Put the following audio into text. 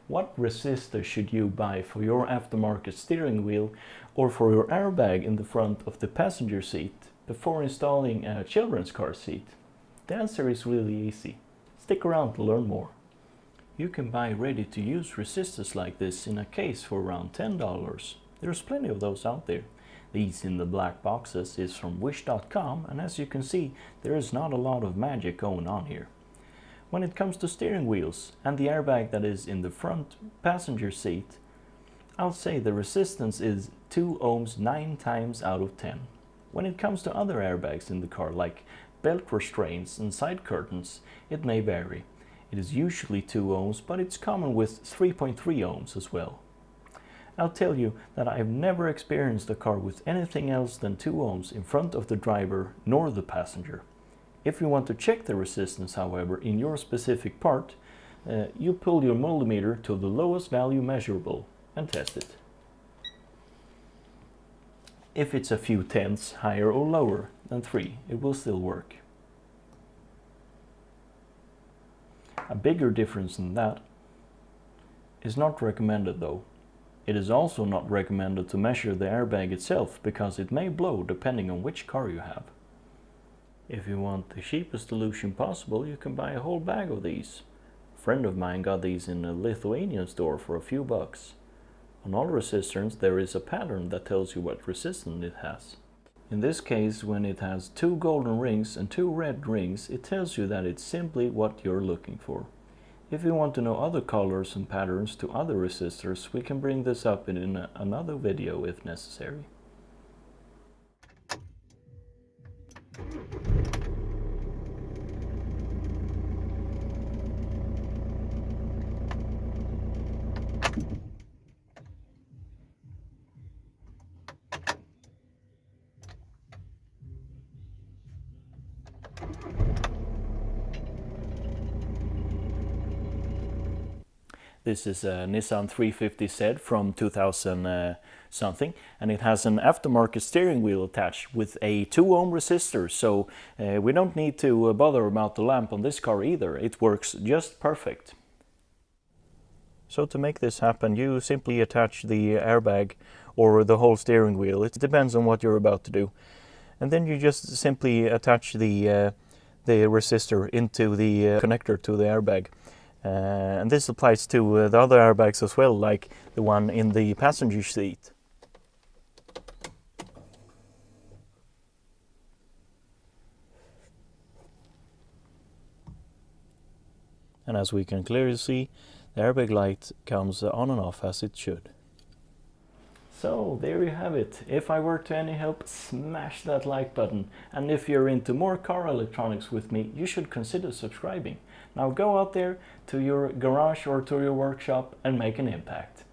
What resistor should you buy for your aftermarket steering wheel or for your airbag in the front of the passenger seat before installing a children's car seat? The answer is really easy. Stick around to learn more. You can buy ready-to-use resistors like this in a case for around $10. There's plenty of those out there. These in the black boxes is from wish.com, and as you can see, there is not a lot of magic going on here. When it comes to steering wheels and the airbag that is in the front passenger seat, I'll say the resistance is 2 ohms 9 times out of 10. When it comes to other airbags in the car, like belt restraints and side curtains, it may vary. It is usually 2 ohms, but it's common with 3.3 ohms as well. I'll tell you that I've never experienced a car with anything else than 2 ohms in front of the driver nor the passenger. If you want to check the resistance, however, in your specific part, you pull your multimeter to the lowest value measurable and test it. If it's a few tenths higher or lower than 3, it will still work. A bigger difference than that is not recommended though. It is also not recommended to measure the airbag itself because it may blow depending on which car you have. If you want the cheapest solution possible, you can buy a whole bag of these. A friend of mine got these in a Lithuanian store for a few bucks. On all resistors there is a pattern that tells you what resistance it has. In this case, when it has 2 golden rings and 2 red rings, it tells you that it's simply what you're looking for. If you want to know other colors and patterns to other resistors, we can bring this up in another video if necessary. This is a Nissan 350Z from 2000 something, and it has an aftermarket steering wheel attached with a 2 ohm resistor, so we don't need to bother about the lamp on this car either. It works just perfect. So to make this happen, you simply attach the airbag or the whole steering wheel. It depends on what you're about to do. And then you just simply attach the resistor into the connector to the airbag. And this applies to the other airbags as well, like the one in the passenger seat. And as we can clearly see, the airbag light comes on and off as it should. So there you have it. If I were to any help, smash that like button. And if you're into more car electronics with me, you should consider subscribing. Now go out there to your garage or to your workshop and make an impact.